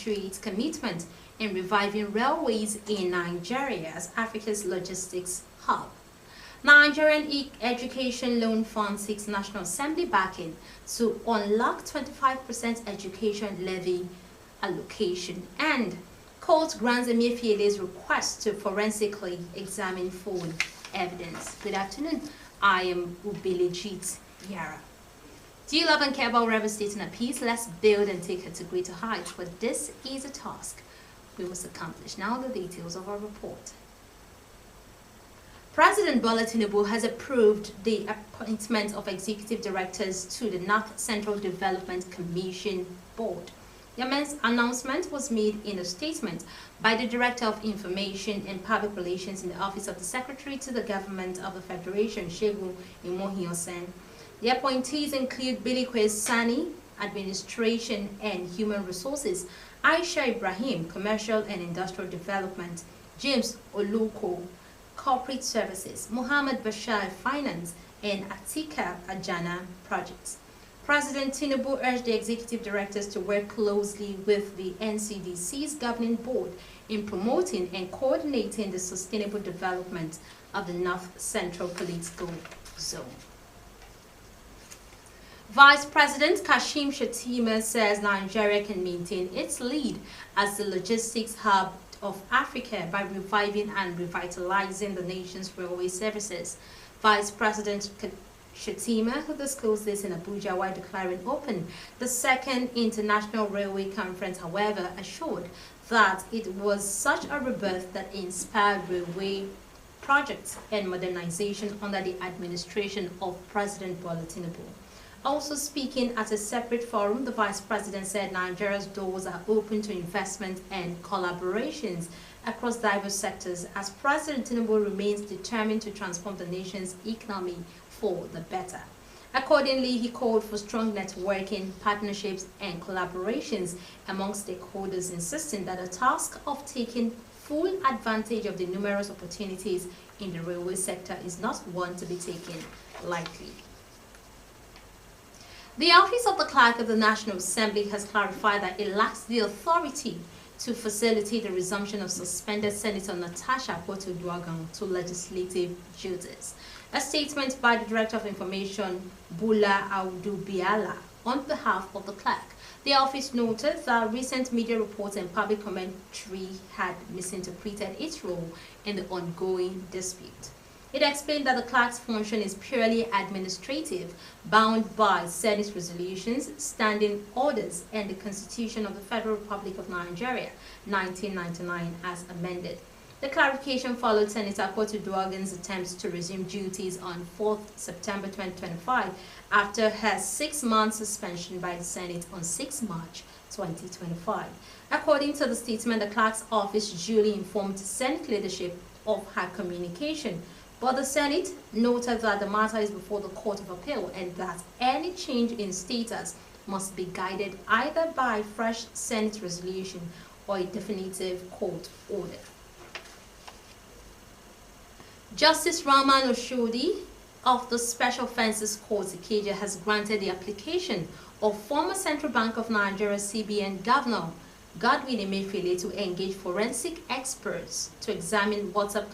reiterates commitment in reviving railways in Nigeria as Africa's logistics hub. Nigerian Education Loan Fund seeks National Assembly backing to unlock 25% education levy allocation, and court grants Emefiele's request to forensically examine phone evidence. Good afternoon. I am Ubelejit Yara. Do you love and care about devastating a peace? Let's build and take it to greater heights. But this is a task we must accomplish. Now the details of our report. President Bola Tinubu has approved the appointment of executive directors to the North Central Development Commission Board. The announcement was made in a statement by the Director of Information and Public Relations in the Office of the Secretary to the Government of the Federation, Segun Imohiosen. The appointees include Bilikwe Sani, Administration and Human Resources, Aisha Ibrahim, Commercial and Industrial Development, James Oluko, Corporate Services, Muhammad Bashir, Finance, and Atika Ajana, Projects. President Tinubu urged the executive directors to work closely with the NCDC's governing board in promoting and coordinating the sustainable development of the North Central Political Zone. Vice President Kashim Shettima says Nigeria can maintain its lead as the logistics hub of Africa by reviving and revitalizing the nation's railway services. Vice President Shettima, who disclosed this in Abuja while declaring open the second International Railway Conference, however, assured that it was such a rebirth that inspired railway projects and modernization under the administration of President Bola Tinubu. Also speaking at a separate forum, the Vice President said Nigeria's doors are open to investment and collaborations across diverse sectors as President Tinubu remains determined to transform the nation's economy for the better. Accordingly, he called for strong networking, partnerships, and collaborations among stakeholders, insisting that the task of taking full advantage of the numerous opportunities in the railway sector is not one to be taken lightly. The Office of the Clerk of the National Assembly has clarified that it lacks the authority to facilitate the resumption of suspended Senator Natasha Akpoti-Uduaghan to legislative duties. A statement by the Director of Information, Bula Audu-Biala, on behalf of the clerk. The office noted that recent media reports and public commentary had misinterpreted its role in the ongoing dispute. It explained that the clerk's function is purely administrative, bound by Senate resolutions, standing orders, and the Constitution of the Federal Republic of Nigeria, 1999, as amended. The clarification followed Senator Akpoti-Uduaghan's attempts to resume duties on 4th September 2025 after her 6-month suspension by the Senate on 6 March 2025. According to the statement, the clerk's office duly informed Senate leadership of her communication, but the Senate noted that the matter is before the Court of Appeal and that any change in status must be guided either by fresh Senate resolution or a definitive court order. Justice Rahman Oshodi of the Special Offences Court Ikeja has granted the application of former Central Bank of Nigeria CBN Governor Godwin Emefiele to engage forensic experts to examine WhatsApp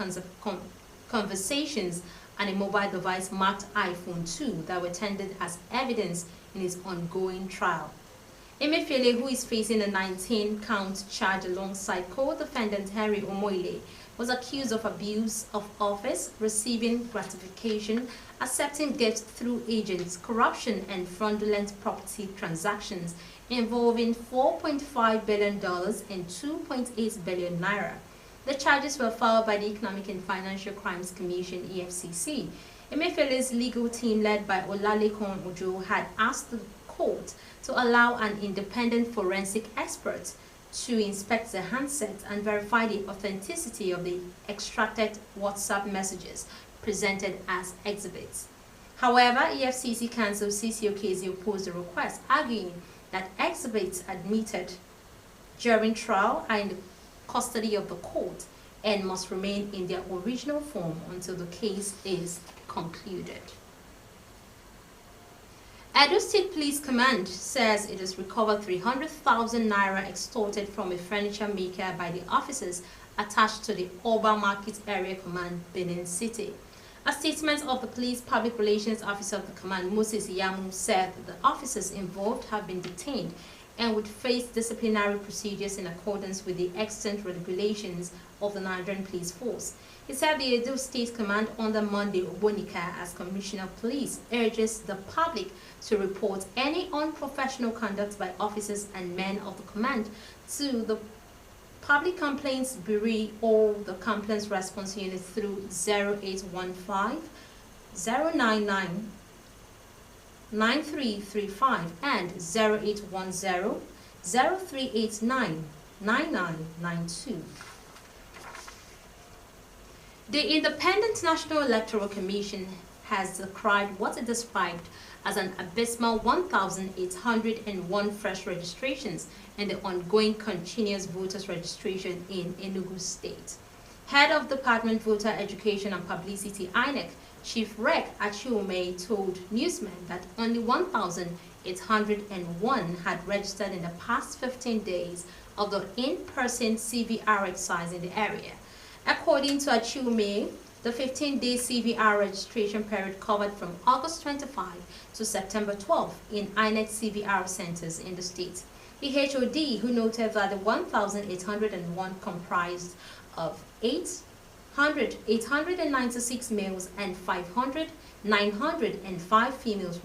conversations and a mobile device marked iPhone 2 that were tendered as evidence in his ongoing trial. Emefiele, who is facing a 19-count charge alongside co-defendant Henry Omoile, was accused of abuse of office, receiving gratification, accepting gifts through agents, corruption, and fraudulent property transactions involving $4.5 billion and 2.8 billion naira. The charges were filed by the Economic and Financial Crimes Commission, EFCC. Emefiele's legal team, led by Olalekan Ojo, had asked the court to allow an independent forensic expert to inspect the handset and verify the authenticity of the extracted WhatsApp messages presented as exhibits. However, EFCC counsel CC Okezi opposed the request, arguing that exhibits admitted during trial are in the custody of the court and must remain in their original form until the case is concluded. Edo State Police Command says it has recovered 300,000 naira extorted from a furniture maker by the officers attached to the Oba Market Area Command, Benin City. A statement of the police public relations officer of the command, Moses Yamu, said that the officers involved have been detained and would face disciplinary procedures in accordance with the extant regulations of the Nigerian Police Force. He said the Edo State Command under Monday Obonika as Commissioner of Police urges the public to report any unprofessional conduct by officers and men of the command to the Public Complaints Bureau or the Complaints Response Unit through 0815 099 9335 and 0810 0389 9992. The Independent National Electoral Commission has decried what it described as an abysmal 1,801 fresh registrations in the ongoing continuous voters registration in Enugu State. Head of Department Voter Education and Publicity INEC, Chief Rec Achiume, told newsmen that only 1,801 had registered in the past 15 days of the in-person CVR exercise in the area. According to Achiume, the 15-day CVR registration period covered from August 25 to September 12 in INEC CVR centers in the state. The HOD, who noted that the 1,801 comprised of 896 males and 905 females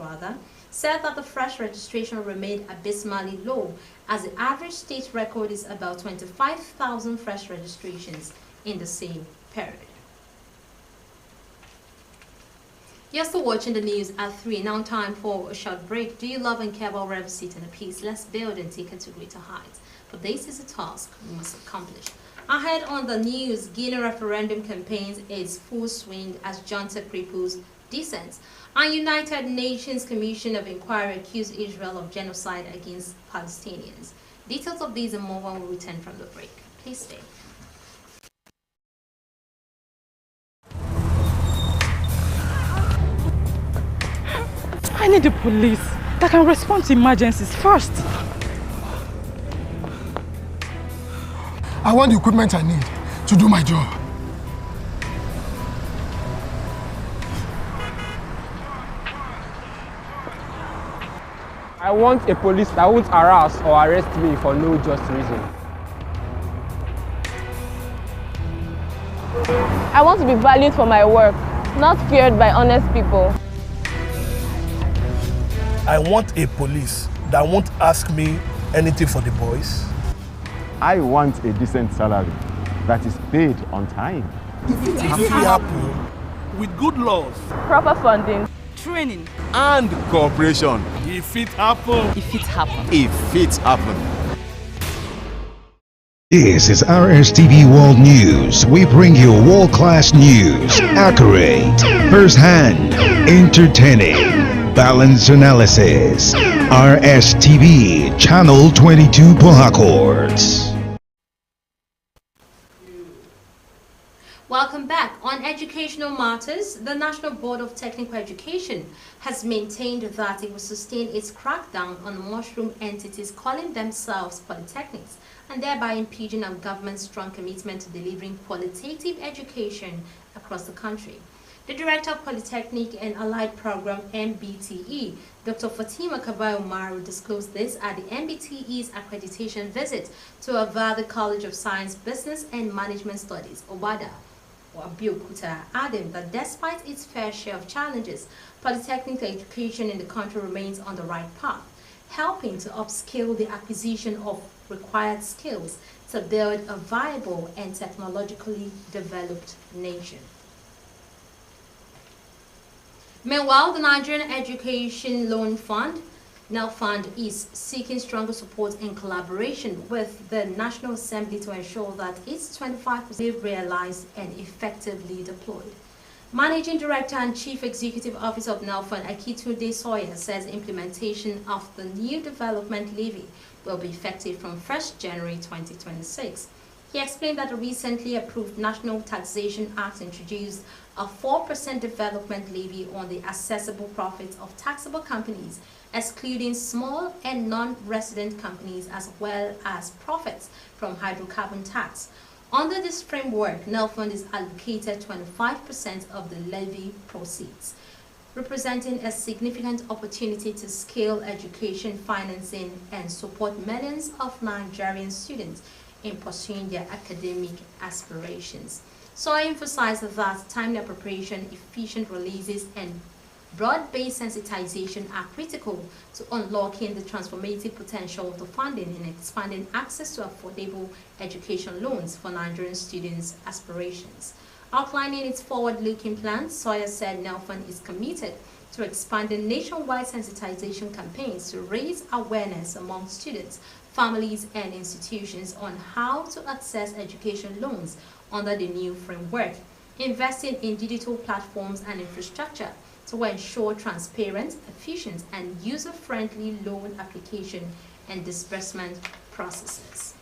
said that the fresh registration remained abysmally low, as the average state record is about 25,000 fresh registrations in the same period. You're still watching the news at 3. Now time for a short break. Do you love and care about Rstv and peace? Let's build and take it to greater heights. But this is a task we must accomplish. Ahead on the news, Guinea referendum campaigns is full swing as junta cripples dissent. Our United Nations Commission of Inquiry accused Israel of genocide against Palestinians. Details of these and more when we return from the break. Please stay. I need the police that can respond to emergencies first. I want the equipment I need to do my job. I want a police that won't harass or arrest me for no just reason. I want to be valued for my work, not feared by honest people. I want a police that won't ask me anything for the boys. I want a decent salary that is paid on time. If it happens with good laws, Proper funding, Training. And cooperation. if it happens, If it happens. If it happens. This is Rstv World News. We bring you world-class news, accurate, first-hand, entertaining, balanced analysis. Rstv, Channel 22 Port Harcourt. Welcome back. On educational matters, the National Board of Technical Education has maintained that it will sustain its crackdown on mushroom entities calling themselves polytechnics and thereby impinging on government's strong commitment to delivering qualitative education across the country. The Director of Polytechnic and Allied Program MBTE, Dr. Fatima Kabai Umaru, disclosed this at the MBTE's accreditation visit to Avada College of Science, Business and Management Studies, Obada, Abeokuta, adding that despite its fair share of challenges, polytechnic education in the country remains on the right path, helping to upskill the acquisition of required skills to build a viable and technologically developed nation. Meanwhile, the Nigerian Education Loan Fund, NELFund, is seeking stronger support in collaboration with the National Assembly to ensure that its 25% is realized and effectively deployed. Managing Director and Chief Executive Officer of NELFund, Akitunde Sawyer, says implementation of the new development levy will be effective from 1st January 2026. He explained that the recently approved National Taxation Act introduced a 4% development levy on the assessable profits of taxable companies excluding small and non-resident companies as well as profits from hydrocarbon tax. Under this framework, NELFund is allocated 25% of the levy proceeds, representing a significant opportunity to scale education financing and support millions of Nigerian students in pursuing their academic aspirations. So I emphasize that timely appropriation, efficient releases, and broad-based sensitization are critical to unlocking the transformative potential of the funding and expanding access to affordable education loans for Nigerian students' aspirations. Outlining its forward-looking plans, Sawyer said NELFund is committed to expanding nationwide sensitization campaigns to raise awareness among students, families, and institutions on how to access education loans under the new framework, investing in digital platforms and infrastructure to ensure transparent, efficient, and user-friendly loan application and disbursement processes.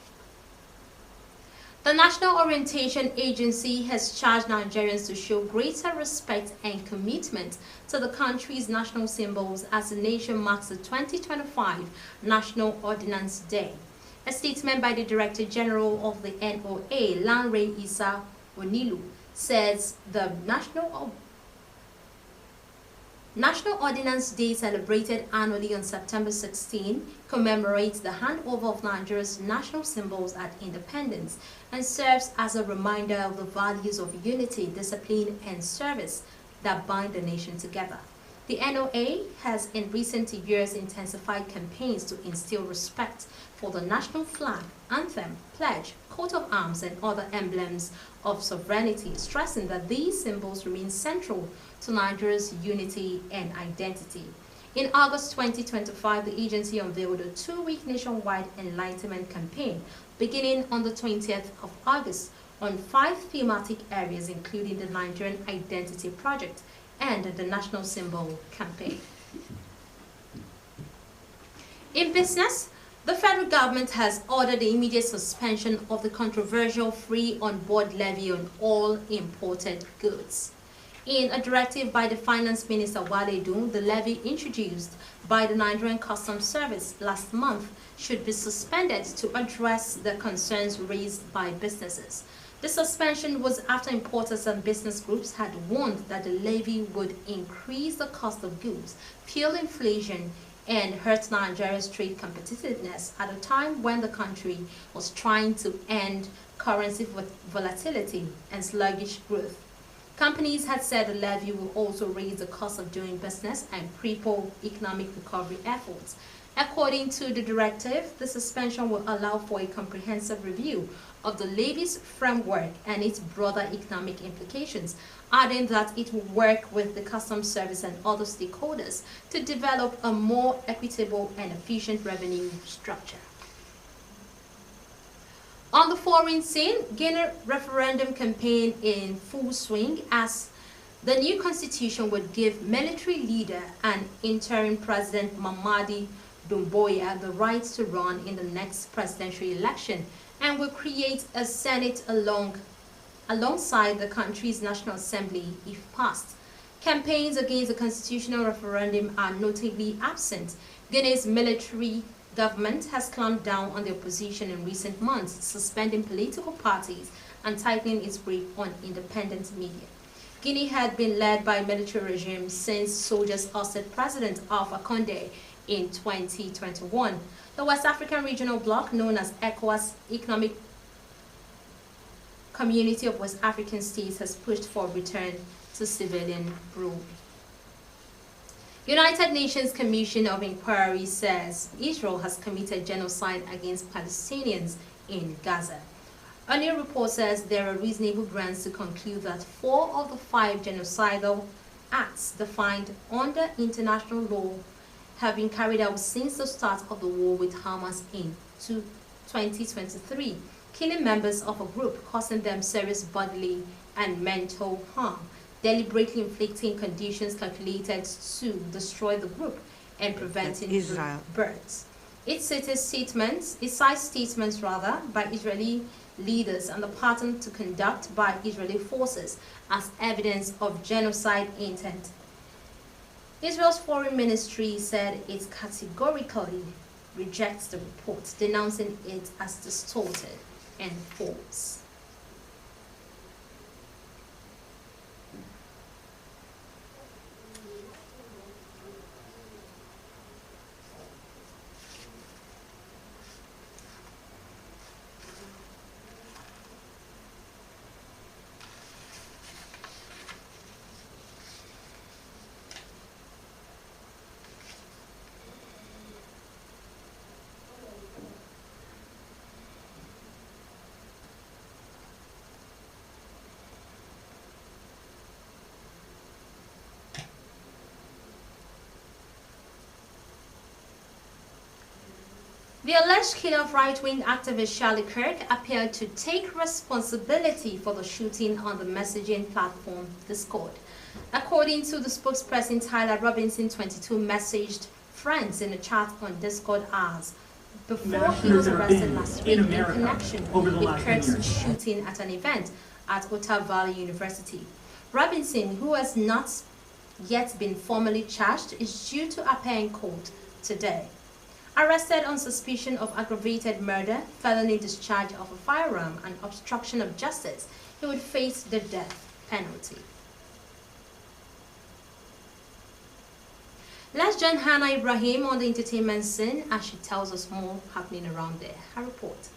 The National Orientation Agency has charged Nigerians to show greater respect and commitment to the country's national symbols as the nation marks the 2025 National Ordnance Day. A statement by the Director General of the NOA, Lanre Issa Onilu, says the National Ordnance Day, celebrated annually on September 16, commemorates the handover of Nigeria's national symbols at independence and serves as a reminder of the values of unity, discipline, and service that bind the nation together. The NOA has in recent years intensified campaigns to instill respect for the national flag, anthem, pledge, coat of arms, and other emblems of sovereignty, stressing that these symbols remain central to Nigeria's unity and identity. In August 2025, the agency unveiled a 2-week nationwide enlightenment campaign beginning on the 20th of August on 5 thematic areas, including the Nigerian Identity Project and the National Symbol Campaign. In business, the federal government has ordered the immediate suspension of the controversial free on-board levy on all imported goods. In a directive by the Finance Minister Wale Edun, the levy introduced by the Nigerian Customs Service last month should be suspended to address the concerns raised by businesses. The suspension was after importers and business groups had warned that the levy would increase the cost of goods, fuel inflation, and hurt Nigeria's trade competitiveness at a time when the country was trying to end currency volatility and sluggish growth. Companies had said the levy will also raise the cost of doing business and cripple economic recovery efforts. According to the directive, the suspension will allow for a comprehensive review of the levy's framework and its broader economic implications, adding that it will work with the Customs Service and other stakeholders to develop a more equitable and efficient revenue structure. On the foreign scene, Guinea referendum campaign in full swing as the new constitution would give military leader and interim president Mamadi Doumbouya the right to run in the next presidential election and will create a Senate alongside the country's National Assembly if passed. Campaigns against the constitutional referendum are notably absent. Guinea's military government has clamped down on the opposition in recent months, suspending political parties and tightening its grip on independent media. Guinea had been led by a military regime since soldiers ousted President Alpha Condé in 2021. The West African regional bloc, known as ECOWAS Economic Community of West African States, has pushed for return to civilian rule. United Nations Commission of Inquiry says Israel has committed genocide against Palestinians in Gaza. A new report says there are reasonable grounds to conclude that 4 of the 5 genocidal acts defined under international law have been carried out since the start of the war with Hamas in 2023, killing members of a group, causing them serious bodily and mental harm, deliberately inflicting conditions calculated to destroy the group and preventing births. It cites statements by Israeli leaders and the pattern to conduct by Israeli forces as evidence of genocide intent. Israel's foreign ministry said it categorically rejects the report, denouncing it as distorted and false. The alleged killer of right-wing activist Charlie Kirk appeared to take responsibility for the shooting on the messaging platform Discord. According to the spokesperson Tyler Robinson, 22 messaged friends in a chat on Discord hours before he was arrested last week in connection with Kirk's shooting at an event at Utah Valley University. Robinson, who has not yet been formally charged, is due to appear in court today. Arrested on suspicion of aggravated murder, felony discharge of a firearm, and obstruction of justice, he would face the death penalty. Let's join Hannah Ibrahim on the entertainment scene as she tells us more happening around there. Her report.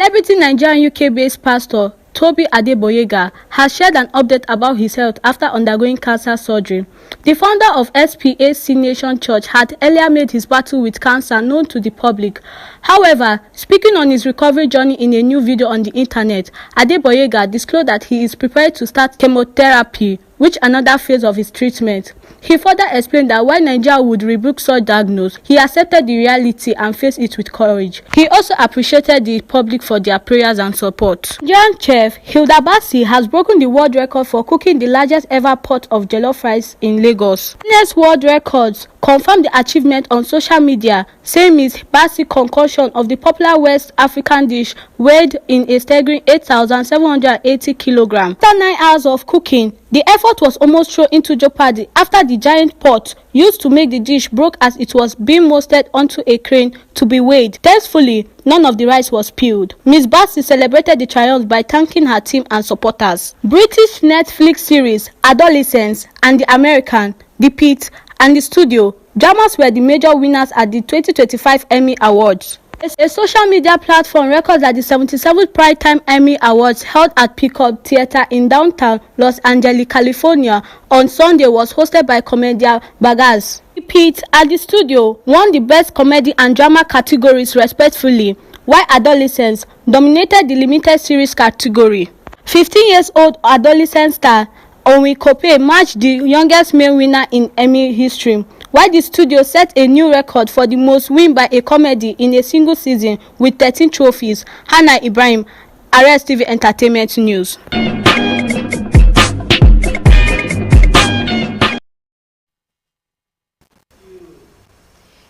Celebrity Nigerian UK-based pastor Toby Adeboyega has shared an update about his health after undergoing cancer surgery. The founder of SPAC Nation Church had earlier made his battle with cancer known to the public. However, speaking on his recovery journey in a new video on the internet, Adeboyega disclosed that he is prepared to start chemotherapy, which another phase of his treatment. He further explained that while Nigeria would rebuke such diagnosis, he accepted the reality and faced it with courage. He also appreciated the public for their prayers and support. Nigerian chef Hilda Bassi has broken the world record for cooking the largest ever pot of jollof rice in Lagos. Guinness World Records confirmed the achievement on social media, saying Ms. Bassi's concoction of the popular West African dish weighed in a staggering 8,780 kilograms. After 9 hours of cooking, the effort was almost thrown into jeopardy after the giant pot used to make the dish broke as it was being mounted onto a crane to be weighed. Thankfully, none of the rice was spilled. Ms. Bassi celebrated the triumph by thanking her team and supporters. British Netflix series Adolescence and The American, The Pit, and The Studio dramas were the major winners at the 2025 Emmy Awards. A social media platform records that the 77th Primetime Emmy Awards held at Peacock Theater in downtown Los Angeles, California on Sunday was hosted by comedian Bagaz. Pete at The Studio won the Best Comedy and Drama categories respectively, while Adolescence dominated the Limited Series category. 15-year-old adolescent star Onwe Kope matched the youngest male winner in Emmy history, while The Studio set a new record for the most win by a comedy in a single season with 13 trophies. Hannah Ibrahim, Rstv Entertainment News.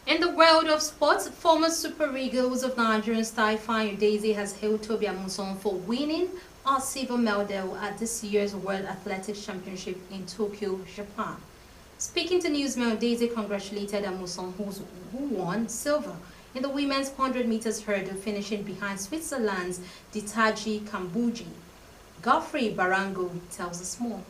In the world of sports, former Super Eagles of Nigerian star Ifeanyi Daisy has hailed Toby Amusan for winning a silver medal at this year's World Athletics Championship in Tokyo, Japan. Speaking to Newsmail, Daisy congratulated Amusan, who won silver in the women's 100 meters hurdle, finishing behind Switzerland's Ditaji Kambuji. Godfrey Barango tells us more.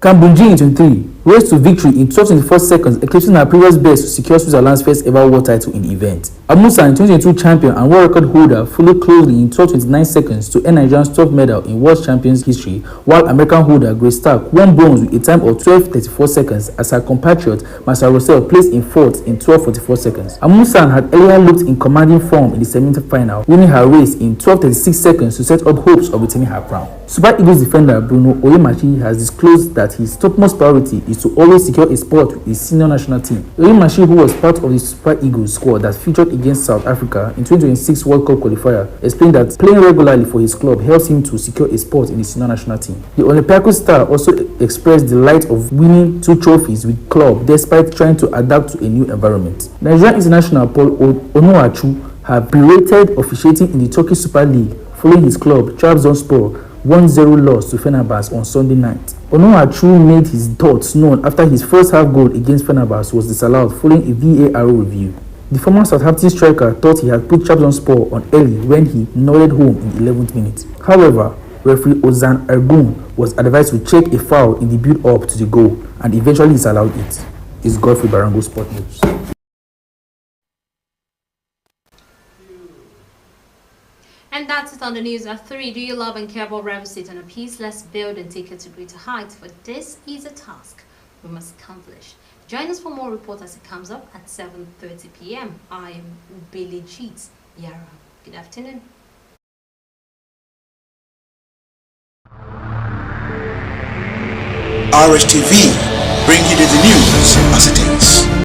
Kambunji in 23 rose to victory in 12.24 seconds, eclipsing her previous best to secure Switzerland's first ever world title in the event. Amusan, 2022 champion and world record holder, followed closely in 12.29 seconds to earn Nigeria's top medal in world champions history, while American holder Grace Stark won bronze with a time of 12.34 seconds as her compatriot Marcel Russell placed in fourth in 12.44 seconds. Amusan had earlier looked in commanding form in the semi-final, winning her race in 12.36 seconds to set up hopes of retaining her crown. Super Eagles defender Bruno Oyemachi has disclosed that his topmost priority is is to always secure a spot with his senior national team. Mashi, who was part of the Super Eagles squad that featured against South Africa in 2026 World Cup qualifier, explained that playing regularly for his club helps him to secure a spot in the senior national team. The Olympiacos star also expressed delight of winning 2 trophies with club despite trying to adapt to a new environment. Nigerian international Paul Onuachu have berated officiating in the Turkish Super League following his club Trabzonspor 1-0 loss to Fenerbahce on Sunday night. Onuachu made his thoughts known after his first half goal against Fenerbahce was disallowed following a VAR review. The former Southampton striker thought he had put Trabzonspor on early when he nodded home in the 11th minute. However, referee Ozan Ergun was advised to check a foul in the build-up to the goal and eventually disallowed it. It's Godfrey Barango, Sport News. And that's it on the news at 3. Do you love and care about Rstv State and a peace? Let's build and take it to greater heights. For this is a task we must accomplish. Join us for more reports as it comes up at 7:30 p.m. I am Billy Cheats Yara. Good afternoon. Rstv, bring you the news as it is.